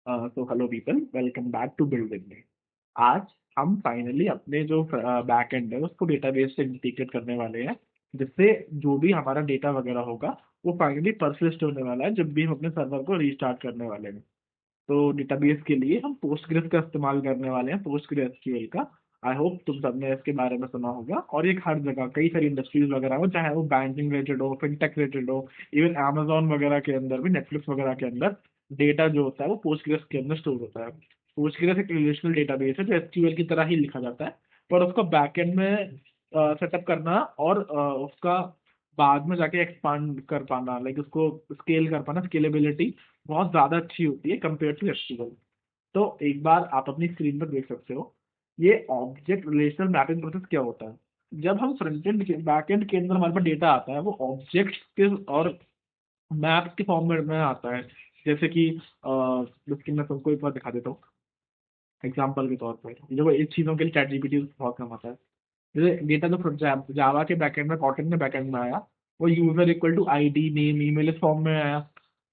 तो hello people, welcome back to build with me. आज हम फाइनली अपने जो बैक एंड है उसको डेटाबेस से इंटीग्रेट करने वाले हैं, जिससे जो भी हमारा डेटा वगैरह होगा वो फाइनली परसिस्ट होने वाला है जब भी हम अपने सर्वर को रीस्टार्ट करने वाले हैं। तो डेटाबेस के लिए हम पोस्टग्रेस का इस्तेमाल करने वाले हैं, पोस्टग्रेस एसक्यूएल का। आई होप तुम सबने इसके बारे में सुना होगा, और ये हर जगह कई सारी इंडस्ट्रीज वगैरह हो, चाहे वो बैंकिंग रिलेटेड हो, फिनटेक रिलेटेड हो, इवन Amazon वगैरह के अंदर भी, नेटफ्लिक्स वगैरह के अंदर डेटा जो होता है वो पोस्टग्रेस के अंदर स्टोर होता है। पोस्टग्रेस एक रिलेशनल डेटाबेस है जो एसक्यूएल की तरह ही लिखा जाता है, पर उसका बैकएंड में सेटअप करना और उसका बाद में जाके एक्सपांड कर पाना, लाइक उसको स्केल कर पाना, स्केलेबिलिटी बहुत ज्यादा अच्छी होती है कंपेयर टू एसक्यूएल। तो एक बार आप अपनी स्क्रीन पर देख सकते हो, ये ऑब्जेक्ट रिलेशनल मैपिंग प्रोसेस क्या होता है। जब हम फ्रंट एंड के बैक एंड के अंदर हमारे पास डेटा आता है, वो ऑब्जेक्ट के और मैप के फॉर्मेट में आता है। जैसे कि इसकी मैं तुमको एक बार दिखा देता हूँ एग्जाम्पल के तौर पर। जो इन चीज़ों के लिए चैट जीपीटी बहुत कम आता है। जैसे डेटा जो जावा के बैकएंड में, कॉटन के बैकएंड में आया, वो user equal to ID, name, email इस फॉर्म में आया।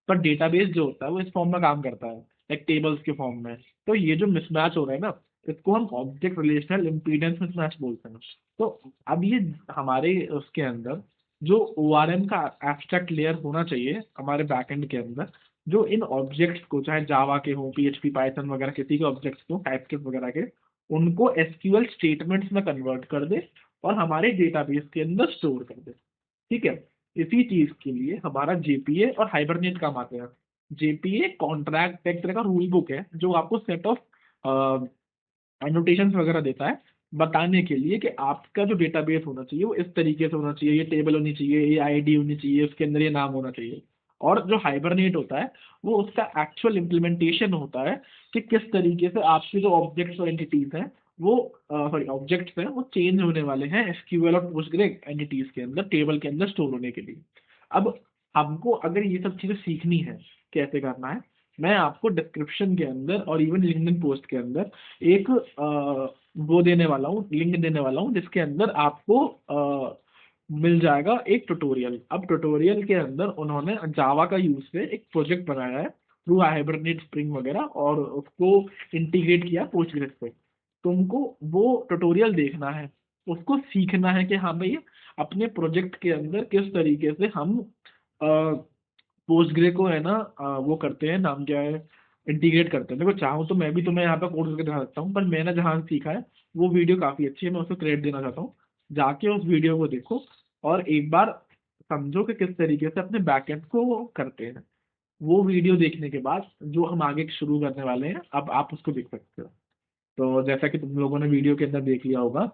पर डेटाबेस जो होता है वो इस फॉर्म में काम करता है, एक टेबल्स के फॉर्म में। तो ये जो मिसमैच हो रहा है ना, इसको हम ऑब्जेक्ट रिलेशनल इम्पीडेंस मिसमैच बोलते हैं। तो अब ये हमारे उसके अंदर जो ओआरएम का एब्स्ट्रैक्ट लेयर होना चाहिए हमारे बैकएंड के अंदर, जो इन ऑब्जेक्ट्स को, चाहे जावा के हो, पीएचपी, पाइथन वगैरह किसी के ऑब्जेक्ट्स को, टाइपस्क्रिप्ट वगैरह के, उनको एसक्यूएल स्टेटमेंट्स में कन्वर्ट कर दे और हमारे डेटाबेस के अंदर स्टोर कर दे। ठीक है। इसी चीज के लिए हमारा जेपीए और हाइबरनेट काम आते हैं। जेपीए कॉन्ट्रैक्ट एक तरह का रूल बुक है जो आपको सेट ऑफ एनोटेशंस वगैरह देता है, बताने के लिए कि आपका जो डेटाबेस होना चाहिए वो इस तरीके से होना चाहिए, ये टेबल होनी चाहिए, ये आईडी होनी चाहिए, उसके अंदर ये नाम होना चाहिए। और जो हाइबरनेट होता है वो उसका एक्चुअल इम्प्लीमेंटेशन होता है कि किस तरीके से आपके जो ऑब्जेक्ट्स और एंटिटीज हैं वो, सॉरी, ऑब्जेक्ट्स हैं वो चेंज होने वाले हैं एसक्यूएल और पोस्टग्रे एंटिटीज के अंदर, टेबल के अंदर स्टोर होने के लिए। अब हमको अगर ये सब चीजें सीखनी है कैसे करना है, मैं आपको डिस्क्रिप्शन के अंदर और इवन लिंक्डइन पोस्ट के अंदर एक वो देने वाला हूँ, लिंक देने वाला हूँ, जिसके अंदर आपको मिल जाएगा एक ट्यूटोरियल। अब ट्यूटोरियल के अंदर उन्होंने जावा का यूज से एक प्रोजेक्ट बनाया है थ्रू हाइबरनेट, स्प्रिंग वगैरह, और उसको इंटीग्रेट किया पोस्टग्रेस पे। तुमको वो ट्यूटोरियल देखना है, उसको सीखना है कि हाँ भाई, अपने प्रोजेक्ट के अंदर किस तरीके से हम पोस्टग्रे को है ना, वो करते हैं, नाम क्या है, इंटीग्रेट करते हैं। देखो, चाहूँ तो मैं भी तुम्हें यहाँ पे कोड करके दिखा सकता हूँ, पर मैंने जहाँ से सीखा है वो वीडियो काफ़ी अच्छी है, मैं उसको क्रेडिट देना चाहता हूँ। जाके उस वीडियो को देखो और एक बार समझो कि किस तरीके से अपने बैकएंड को करते हैं। वो वीडियो देखने के बाद जो हम आगे शुरू करने वाले हैं, अब आप उसको देख सकते हो। तो जैसा कि तुम लोगों ने वीडियो के अंदर देख लिया होगा,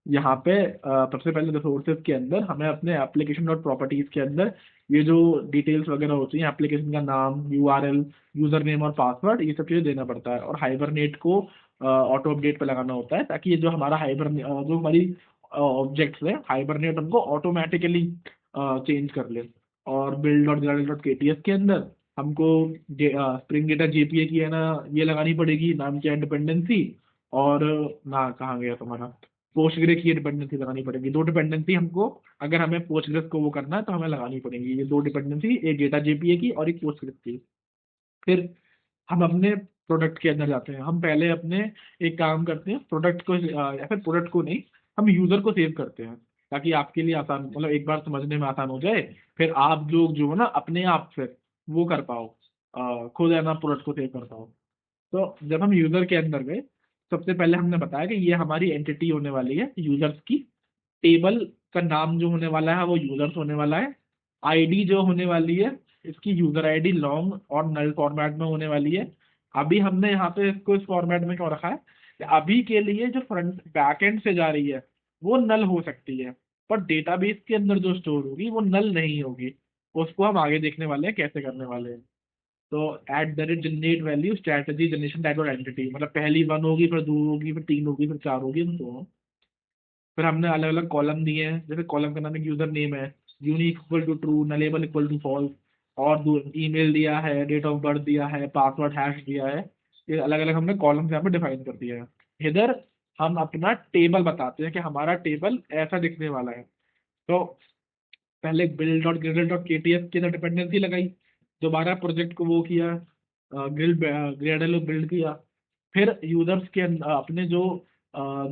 यहाँ पे सबसे पहले रिसोर्सेज के अंदर हमें अपने एप्लीकेशन डॉट प्रॉपर्टीज के अंदर ये जो डिटेल्स वगैरह होती हैं, एप्लीकेशन का नाम, यूआरएल, यूजर नेम और पासवर्ड, ये सब चीज़ें देना पड़ता है। और हाइबरनेट को ऑटो अपडेट पे लगाना होता है, ताकि ये जो हमारा जो हमारी ऑब्जेक्ट्स है, हाइबरनेट उनको ऑटोमेटिकली चेंज कर ले। और बिल्ड डॉट डॉट केटीएस के अंदर हमको स्प्रिंग डेटा जेपीए की है ना, ये लगानी पड़ेगी, नाम क्या है, डिपेंडेंसी। और ना, कहाँ गया तुम्हारा, पोस्टग्रे की डिपेंडेंसी लगानी पड़ेगी। दो डिपेंडेंसी हमको, अगर हमें पोस्टग्रेस को वो करना है तो हमें लगानी पड़ेगी, ये दो डिपेंडेंसी, एक डेटा जेपीए की और एक पोस्टग्रेस की। फिर हम अपने प्रोडक्ट के अंदर जाते हैं। हम पहले अपने एक काम करते हैं, प्रोडक्ट को या फिर प्रोडक्ट को नहीं, हम यूजर को सेव करते हैं, ताकि आपके लिए आसान, मतलब एक बार समझने में आसान हो जाए। फिर आप लोग जो है ना अपने आप से वो कर पाओ, खुद है ना प्रोडक्ट को सेव कर पाओ। तो जब हम यूजर के अंदर गए, सबसे पहले हमने बताया कि ये हमारी एंटिटी होने वाली है यूजर्स की। टेबल का नाम जो होने वाला है वो यूजर्स होने वाला है। आईडी जो होने वाली है, इसकी यूजर आईडी लॉन्ग और नल फॉर्मेट में होने वाली है। अभी हमने यहाँ पे इसको इस फॉर्मेट में क्यों रखा है कि अभी के लिए जो फ्रंट बैकएंड से जा रही है वो नल हो सकती है, पर डेटाबेस के अंदर जो स्टोर होगी वो नल नहीं होगी। उसको हम आगे देखने वाले हैं कैसे करने वाले हैं। तो at the rate generate value strategy generation type और एंटिटी, मतलब पहली वन होगी, फिर दो होगी, फिर तीन होगी, फिर चार होगी, फिर दो। फिर हमने अलग अलग कॉलम दिए हैं, जैसे कॉलम का नाम एक यूजर नेम है, unique equal to true, nullable equal to false, और ईमेल दिया है, डेट ऑफ बर्थ दिया है, पासवर्ड हैश दिया है। ये अलग अलग हमने कॉलम यहाँ पे डिफाइन कर दिया है। इधर हम अपना टेबल बताते हैं कि हमारा टेबल ऐसा दिखने वाला है। तो पहले build dot Gradle dot KTS की डिपेंडेंसी लगाई, दोबारा प्रोजेक्ट को वो किया, ग्रेडल बिल्ड किया। फिर यूजर्स के अपने जो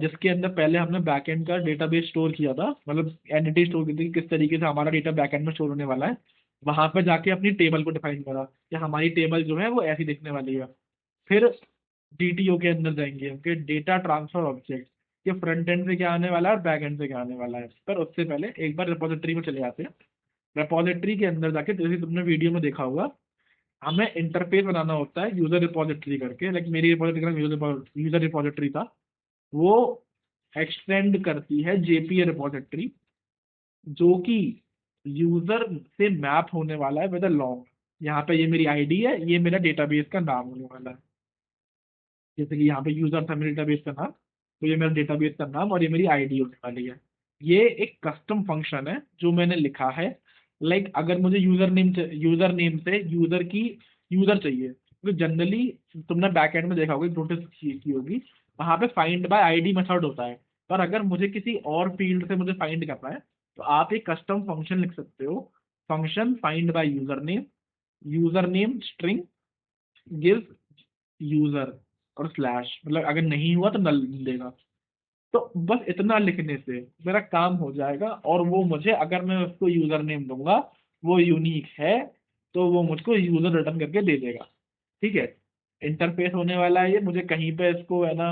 जिसके अंदर पहले हमने बैकएंड का डेटाबेस स्टोर किया था, मतलब एंटिटी स्टोर की थी कि किस तरीके से हमारा डेटा बैकएंड में स्टोर होने वाला है, वहां पर जाके अपनी टेबल को डिफाइन करा कि हमारी टेबल जो है वो ऐसी दिखने वाली है। फिर डीटीओ के अंदर जाएंगे हम कि डेटा ट्रांसफर ऑब्जेक्ट, कि फ्रंट एंड से क्या आने वाला है और बैक एंड से क्या आने वाला है। पर उससे पहले एक बार रिपोजिटरी में चले जाते हैं। रिपोजिटरी के अंदर जाके, जैसे तुमने वीडियो में देखा होगा, हमें इंटरफेस बनाना होता है यूजर रिपोजिटरी करके। लाइक मेरी रिपोजिटरी का यूजर रिपोजिटरी था, वो एक्सटेंड करती है जेपीए रिपोजिटरी, जो कि यूजर से मैप होने वाला है विद अ लॉन्ग। यहाँ पे ये मेरी आईडी है, ये मेरा डेटाबेस का नाम होने वाला है। जैसे कि यहाँ पे यूजर था मेरे डेटाबेस का नाम, तो ये मेरा डेटाबेस का नाम और ये मेरी आईडी होने वाली है। ये एक कस्टम फंक्शन है जो मैंने लिखा है। लाइक अगर मुझे यूजर नेम से यूजर की यूजर चाहिए, तो जनरली तुमने बैकएंड में देखा होगा, नोटिस की होगी, वहां पे फाइंड बाय आईडी मेथड होता है। पर अगर मुझे किसी और फील्ड से मुझे फाइंड करना है, तो आप एक कस्टम फंक्शन लिख सकते हो। Function find by user name string give user, और स्लैश, मतलब अगर नहीं हुआ तो नल देगा। तो बस इतना लिखने से मेरा काम हो जाएगा, और वो मुझे, अगर मैं उसको यूजर नेम दूंगा, वो यूनिक है, तो वो मुझको यूजर रिटर्न करके दे देगा। ठीक है। इंटरफेस होने वाला है ये, मुझे कहीं पे इसको है ना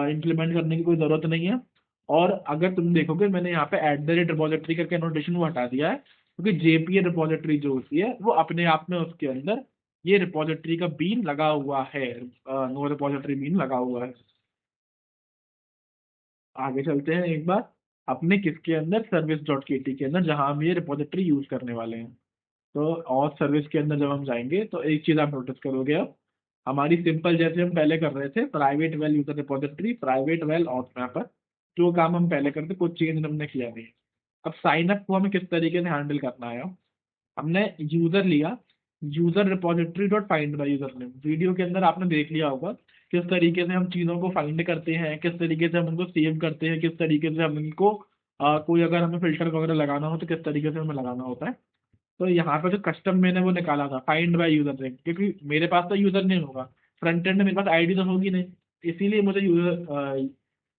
इम्प्लीमेंट करने की कोई जरूरत नहीं है। और अगर तुम देखोगे, मैंने यहाँ पे एट द रेट रिपोजिटरी करके नोटेशन वो हटा दिया है, क्योंकि जेपीए रिपोजिटरी जो होती है वो अपने आप में उसके अंदर ये रिपोजिटरी का बीन लगा हुआ है, नो रिपोजिटरी बीन लगा हुआ है। आगे चलते हैं एक बार अपने किसके अंदर, सर्विस डॉट के टी के अंदर, जहां हम ये रिपोजिटरी यूज करने वाले हैं। तो और सर्विस के अंदर जब हम जाएंगे तो एक चीज आप नोटिस करोगे, अब हमारी सिंपल, जैसे हम पहले कर रहे थे, private well user repository, private well auth mapper, जो काम हम पहले करते, कुछ चेंज हमने किया नहीं। अब साइन अप को हमें किस तरीके से हैंडल करना है, हमने यूजर लिया, user repository dot find by user name. Video के अंदर आपने देख लिया होगा किस तरीके से हम चीज़ों को फाइंड करते हैं, किस तरीके से हम उनको सेव करते हैं, किस तरीके से हम इनको कोई अगर हमें फिल्टर वगैरह लगाना हो तो किस तरीके से हमें लगाना होता है। तो यहाँ पे जो कस्टम मैंने वो निकाला था, फाइंड बाय यूजर नेम, क्योंकि मेरे पास तो यूजर नेम होगा, फ्रंट एंड में मेरे पास आईडी तो होगी नहीं, इसीलिए मुझे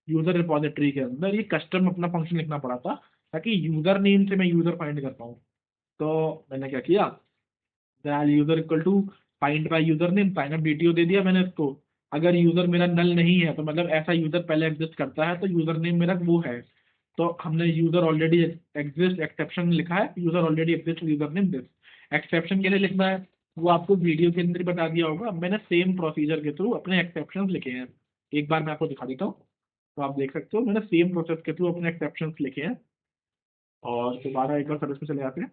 यूजर रिपोजिटरी के अंदर ये कस्टम अपना फंक्शन लिखना पड़ा था, ताकि यूजर नेम से मैं यूजर फाइंड कर पाऊँ। तो मैंने क्या किया, that user equal to find by user name, sign up DTO दे दिया मैंने इसको। अगर यूजर मेरा नल नहीं है, तो मतलब ऐसा यूजर पहले एग्जिस्ट करता है, तो यूजर नेम मेरा वो है। तो हमने यूजर ऑलरेडी एग्जिस्ट एक्सेप्शन लिखा है, user already exist user name this. Exception कैसे लिखना है वो आपको वीडियो के अंदर ही बता दिया होगा, मैंने सेम प्रोसीजर के थ्रू अपने एक्सेप्शन लिखे हैं। एक बार मैं आपको दिखा देता हूँ, तो आप देख सकते हो मैंने सेम प्रोसेस के थ्रू अपने एक्सेप्शन लिखे हैं। और दोबारा एक बार सर्विस में चले जाते हैं।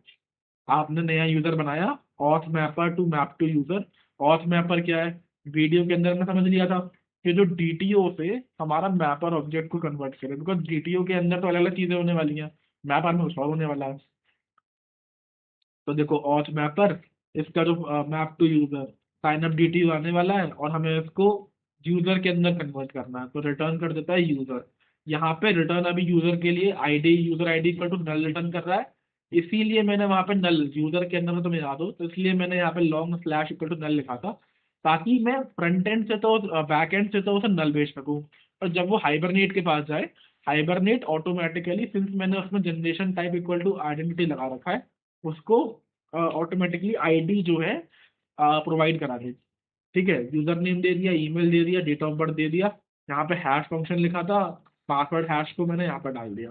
आपने नया यूजर बनाया, auth mapper to map to user. Auth mapper क्या है, वीडियो के अंदर मैं समझ लिया था कि जो डीटीओ से हमारा मैपर ऑब्जेक्ट को कन्वर्ट करे, बिकॉज डीटीओ के अंदर तो अलग अलग चीजें होने वाली हैं, मैपर में कुछ और होने वाला है। तो देखो ऑथ मैपर, इसका जो map to user, sign up DTO आने वाला है, और हमें इसको यूजर के अंदर कन्वर्ट करना है, तो रिटर्न कर देता है यूजर। यहाँ पे रिटर्न अभी यूजर के लिए ID, user ID equal to null return कर रहा है, इसीलिए मैंने वहां पे नल, यूजर के अंदर में तुम्हें याद हो तो इसलिए मैंने यहाँ पे long slash equal to null लिखा था, ताकि मैं फ्रंट एंड से तो बैक एंड से तो उसे नल भेज सकूँ। और जब वो हाइबरनेट के पास जाए, हाइबरनेट ऑटोमेटिकली, सिंस मैंने उसमें generation type equal to identity लगा रखा है, उसको ऑटोमेटिकली आईडी जो है प्रोवाइड करा दे। ठीक है, यूजर नेम दे दिया, ईमेल दे दिया, डेट ऑफ बर्थ दे दिया, यहाँ पे हैश फंक्शन लिखा था, पासवर्ड हैश को मैंने यहाँ पर डाल दिया।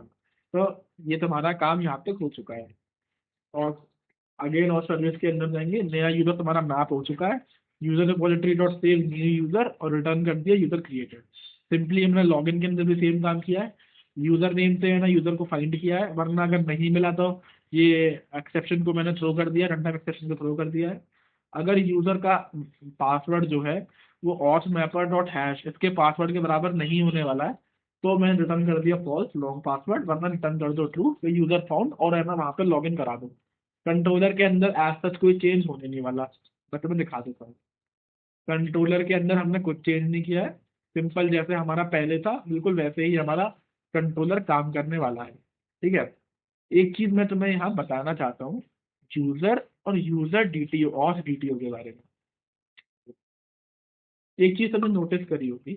तो ये तुम्हारा काम यहाँ तक हो चुका है। और अगेन और सर्विस के अंदर जाएंगे, नया यूजर तुम्हारा मैप हो चुका है, user repository dot save new user, और रिटर्न कर दिया यूजर क्रिएटेड। सिंपली हमने लॉगिन के अंदर भी सेम काम किया है, यूजर नेम से है ना यूजर को फाइंड किया है, वरना अगर नहीं मिला तो ये एक्सेप्शन को मैंने थ्रो कर दिया, रन टाइम एक्सेप्शन को थ्रो कर दिया है। अगर यूजर का पासवर्ड जो है वो ऑथ मैपर डॉट हैश इसके पासवर्ड के बराबर नहीं होने वाला है, तो मैंने रिटर्न कर दिया फॉल्स लॉन्ग पासवर्ड, वरना रिटर्न कर दो ट्रू, यूजर फाउंड, और है ना वहाँ पे लॉगिन करा दो। कंट्रोलर के अंदर एज सच कोई चेंज होने नहीं वाला, बट मैं दिखा देता हूँ। कंट्रोलर के अंदर हमने कुछ चेंज नहीं किया है, सिंपल जैसे हमारा पहले था बिल्कुल वैसे ही हमारा कंट्रोलर काम करने वाला है। ठीक है। एक चीज मैं तुम्हें यहाँ बताना चाहता हूँ, यूजर और यूजर डीटीओ और डीटीओ के बारे में। एक चीज तुमने नोटिस करी होगी,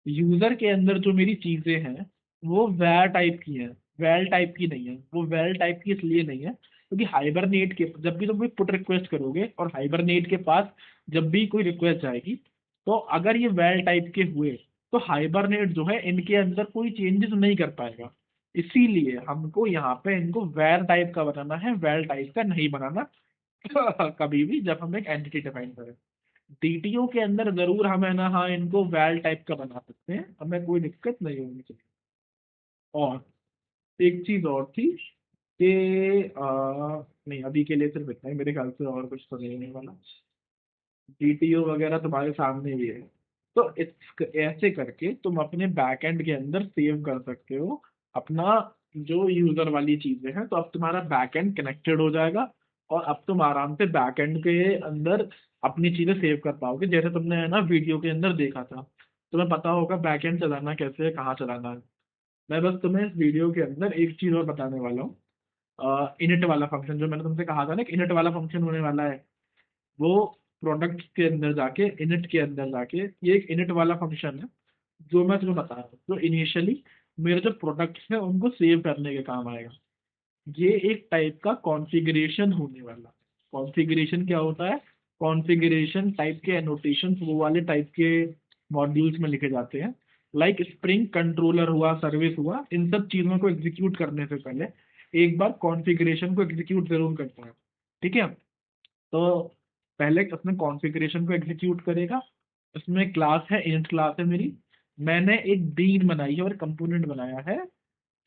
यूजर के अंदर जो मेरी चीजें हैं वो वैर टाइप की हैं, वेल टाइप की नहीं है। वो वेल टाइप की इसलिए नहीं है क्योंकि हाइबरनेट के जब भी तुम कोई पुट रिक्वेस्ट करोगे और हाइबरनेट के पास जब भी कोई रिक्वेस्ट जाएगी, तो अगर ये वेल टाइप के हुए तो हाइबरनेट जो है इनके अंदर कोई चेंजेस नहीं कर पाएगा। इसीलिए हमको यहाँ पे इनको वेर टाइप का बनाना है, वेल टाइप का नहीं बनाना। कभी भी जब हम एक एंटिटी डिफाइन करें, डीटीओ के अंदर जरूर हम है ना, हाँ इनको वैल टाइप का बना सकते हैं, हमें कोई दिक्कत नहीं होनी चाहिए। और एक चीज और थी कि नहीं अभी के लिए सिर्फ इतना ही, मेरे ख्याल से और कुछ तो नहीं होने वाला। डीटीओ वगैरह तुम्हारे सामने ही है। तो ऐसे करके तुम अपने बैकएंड के अंदर सेव कर सकते हो अपना जो यूजर वाली चीजें हैं। तो अब तुम्हारा बैकएंड कनेक्टेड हो जाएगा और अब तुम आराम से बैकएंड के अंदर अपनी चीजें सेव कर पाओगे, जैसे तुमने है ना वीडियो के अंदर देखा था। तुम्हें पता होगा बैकएंड चलाना कैसे है, कहाँ चलाना है। मैं बस तुम्हें इस वीडियो के अंदर एक चीज और बताने वाला हूँ। इनिट वाला फंक्शन जो मैंने तुमसे कहा था ना, इनिट वाला फंक्शन होने वाला है, वो प्रोडक्ट के अंदर जाके इनिट के अंदर जाके, ये एक इनिट वाला फंक्शन है जो मैं तुम्हें बता रहा हूँ, जो इनिशियली मेरे जो प्रोडक्ट्स हैं उनको सेव करने के काम आएगा। ये एक टाइप का कॉन्फ़िगरेशन होने वाला है। कॉन्फ़िगरेशन क्या होता है? कॉन्फ़िगरेशन टाइप के एनोटेशन वो वाले टाइप के मॉड्यूल्स में लिखे जाते हैं। लाइक स्प्रिंग कंट्रोलर हुआ, सर्विस हुआ, इन सब चीज़ों को एग्जीक्यूट करने से पहले एक बार कॉन्फ़िगरेशन को एग्जीक्यूट जरूर करता है। ठीक है? तो पहले अपने कॉन्फ़िगरेशन को एग्जीक्यूट करेगा। इसमें क्लास है, इनिट क्लास है मेरी। मैंने एक बीन बनाई है और कंपोनेंट बनाया है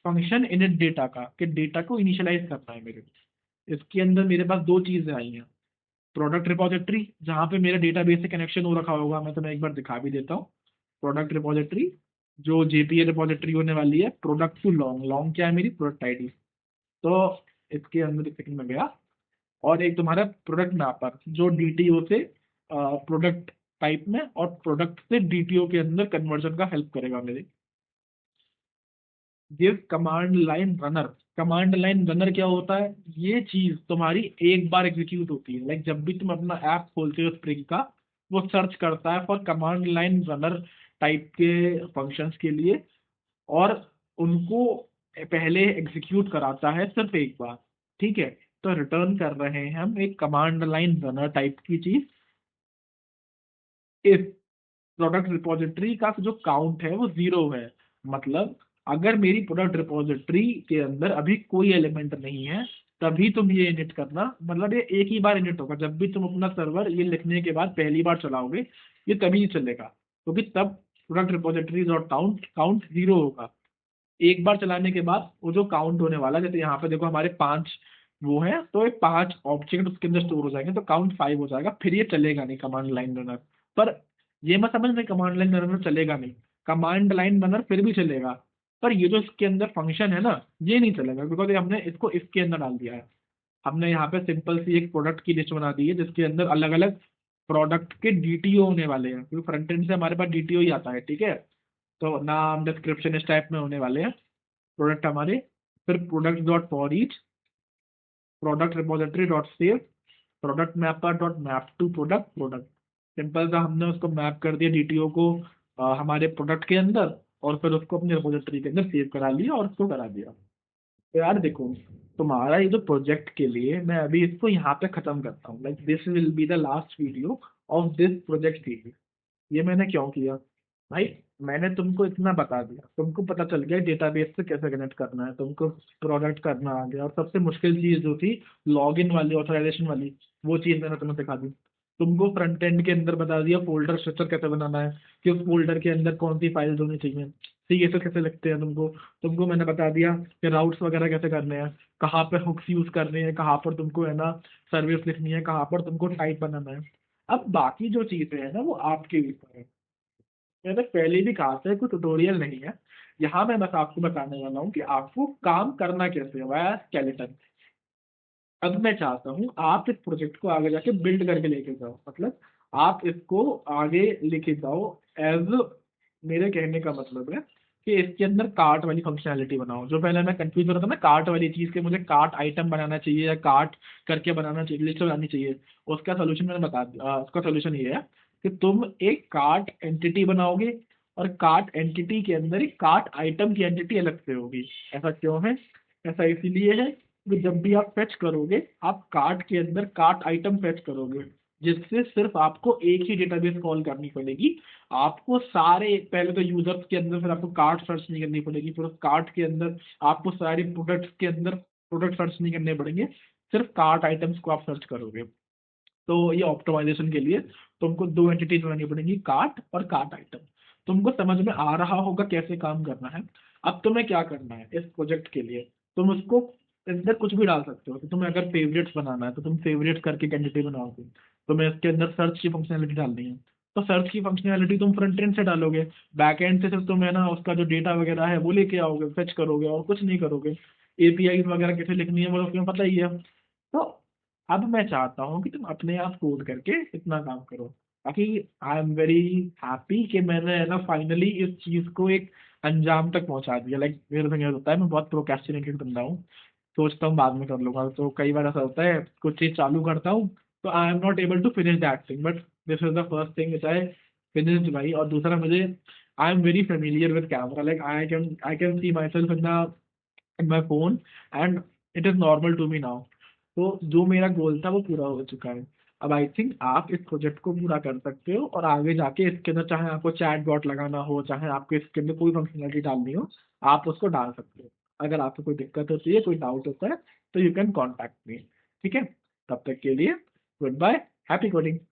फंक्शन इनिट डेटा का, कि डेटा को इनिशियलाइज करना है मेरे। इसके अंदर मेरे पास दो चीजें आई हैं। प्रोडक्ट रिपोजिटरी, जहाँ पे मेरा डेटाबेस से कनेक्शन हो रखा होगा, मैं तुम्हें एक बार दिखा भी देता हूँ। प्रोडक्ट रिपोजिटरी जो जेपीए रिपोजिटरी होने वाली है, प्रोडक्ट टू लॉन्ग, लॉन्ग क्या है मेरी प्रोडक्ट आईडी। तो इसके अंदर एक सेकंड में गया। और एक तुम्हारा प्रोडक्ट मैपर जो डीटीओ से प्रोडक्ट टाइप में और प्रोडक्ट से डीटीओ के अंदर कन्वर्जन का हेल्प करेगा मेरे। ये command line runner, command line runner क्या होता है? ये चीज तुम्हारी एक बार एग्जीक्यूट होती है। लाइक जब भी तुम अपना ऐप खोलते हो स्प्रिंग का, वो सर्च करता है for command line runner type के फंक्शंस के लिए, और उनको पहले एग्जीक्यूट कराता है सिर्फ एक बार। ठीक है? तो रिटर्न कर रहे हैं हम एक कमांड लाइन रनर टाइप की चीज। इस प्रोडक्ट रिपोजिटरी का जो काउंट है वो 0 है। मतलब अगर मेरी प्रोडक्ट रिपोजिटरी के अंदर अभी कोई एलिमेंट नहीं है, तभी तुम ये इनिट करना। मतलब ये एक ही बार इनिट होगा, जब भी तुम अपना सर्वर ये लिखने के बाद पहली बार चलाओगे, ये तभी चलेगा, क्योंकि तब product repository dot count count 0 होगा। एक बार चलाने के बाद वो जो काउंट होने वाला, जैसे यहाँ पे देखो हमारे 5 वो है, तो ये 5 ऑब्जेक्ट उसके अंदर स्टोर हो जाएंगे, तो काउंट 5 हो जाएगा। फिर ये चलेगा नहीं कमांड लाइन रनर। पर ये मत समझ में कमांड लाइन रनर चलेगा नहीं, कमांड लाइन रनर फिर भी चलेगा। पर ये जो इसके अंदर फंक्शन है ना, ये नहीं चलेगा, बिकॉज हमने इसको इसके अंदर डाल दिया है। हमने यहाँ पे सिंपल सी एक प्रोडक्ट की लिस्ट बना दी है जिसके अंदर अलग अलग प्रोडक्ट के डीटीओ होने वाले हैं, क्योंकि फ्रंट एंड से हमारे पास डीटीओ ही आता है। ठीक है? तो नाम डिस्क्रिप्शन इस टाइप में होने वाले हैं प्रोडक्ट हमारे। फिर product dot for each, product repository dot save, product mapper dot map to product product. Simple सा हमने उसको मैप कर दिया डीटीओ को हमारे प्रोडक्ट के अंदर, और फिर उसको अपने रिपोजिटरी के अंदर सेव करा लिया और उसको करा दिया। तो यार देखो, तुम्हारा ये जो प्रोजेक्ट के लिए मैं अभी इसको यहाँ पे खत्म करता हूँ। Like this will be the last video of this project. ये मैंने क्यों किया भाई? मैंने तुमको इतना बता दिया, तुमको पता चल गया डेटाबेस से कैसे कनेक्ट करना है, तुमको प्रोडक्ट करना आ गया, और सबसे मुश्किल चीज जो थी लॉगिन वाली, ऑथराइजेशन वाली, वो चीज मैंने तुम्हें सिखा दी। तुमको फ्रंट एंड के अंदर बता दिया फोल्डर स्ट्रक्चर कैसे बनाना है, कि उस फोल्डर के अंदर कौन सी फाइल्स होनी चाहिए, सीएसएस कैसे लगते हैं तुमको। तुमको मैंने बता दिया कि राउट्स वगैरह कैसे करने हैं, कहाँ पर हुक्स यूज करने हैं, कहाँ पर तुमको है ना सर्विस लिखनी है, कहाँ पर तुमको टाइप बनाना है। अब बाकी जो चीजें हैं ना वो आपके ऊपर है। मैंने पहले भी कहा था कोई ट्यूटोरियल नहीं है। यहाँ मैं बस आपको बताने वाला हूँ कि आपको काम करना कैसे है वाया स्केलेटन। अब मैं चाहता हूँ आप इस प्रोजेक्ट को आगे जाके बिल्ड करके लेके जाओ, मतलब आप इसको आगे लेके जाओ। एज, मेरे कहने का मतलब है कि इसके अंदर कार्ट वाली फंक्शनैलिटी बनाओ। जो पहले मैं कंफ्यूज हो रहा था ना कार्ट वाली चीज़ के, मुझे कार्ट आइटम बनाना चाहिए या कार्ट करके बनाना चाहिए, लिस्ट बनानी चाहिए, उसका सोल्यूशन मैंने बता दिया। उसका सोल्यूशन ये है कि तुम एक कार्ट एंटिटी बनाओगे और कार्ट एंटिटी के अंदर एक कार्ट आइटम की एंटिटी अलग से होगी। ऐसा क्यों है? ऐसा इसीलिए है कि जब भी आप फेच करोगे, आप कार्ट के अंदर कार्ट आइटम फेच करोगे, जिससे सिर्फ आपको एक ही डेटाबेस कॉल करनी पड़ेगी। आपको सारे, पहले तो यूजर्स के अंदर फिर आपको कार्ट सर्च नहीं करनी पड़ेगी, फिर उस कार्ट के अंदर आपको सारे प्रोडक्ट्स के अंदर प्रोडक्ट सर्च नहीं करने पड़ेंगे, सिर्फ कार्ट आइटम्स को आप सर्च करोगे। तो ये ऑप्टिमाइजेशन के लिए तुमको दो एंटिटीज बनानी पड़ेंगी, कार्ट और कार्ट आइटम। तुमको समझ में आ रहा होगा कैसे काम करना है। अब तुम्हें क्या करना है इस प्रोजेक्ट के लिए, तुम उसको अंदर कुछ भी डाल सकते हो। तो तुम्हें अगर फेवरेट्स बनाना है तो तुम फेवरेट करके एंटिटी बनाओगे। तुम्हें इसके अंदर सर्च की फंक्शनैलिटी डालनी है, तो सर्च की फंक्शनैलिटी तुम फ्रंट एंड से डालोगे। बैक एंड से सिर्फ तुम्हें ना उसका जो डेटा वगैरह है वो लेके आओगे, फेच करोगे और कुछ नहीं करोगे। एपीआई वगैरह कैसे लिखनी है वो तो तुम्हें पता ही है। तो अब मैं चाहता हूँ कि तुम अपने आप कोड करके इतना काम करो, ताकि आई एम वेरी हैप्पी कि मैंने है ना फाइनली इस चीज को एक अंजाम तक पहुंचा दिया। लाइक मेरे संग होता है, मैं बहुत प्रोक्रेस्टिनेटेड बंदा हूँ, सोचता हूँ बाद में कर लूंगा। तो कई बार ऐसा होता है कुछ चीज चालू करता हूँ तो I am not able to finish that thing, but this is the first thing which I finished भाई। और दूसरा, मुझे I am very familiar with camera, like I can see myself in my phone and it is normal to me now. तो जो मेरा गोल था वो पूरा हो चुका है। अब आई थिंक आप इस प्रोजेक्ट को पूरा कर सकते हो, और आगे जाके इसके अंदर चाहे आपको चैट बॉट लगाना हो, चाहे आपको इसके अंदर कोई फंक्शनलिटी डालनी हो, आप उसको डाल सकते हो। अगर आपको कोई दिक्कत होती है, कोई डाउट होता है, तो यू कैन कॉन्टैक्ट मी। ठीक है, तब तक के लिए गुड बाय, हैप्पी कोडिंग।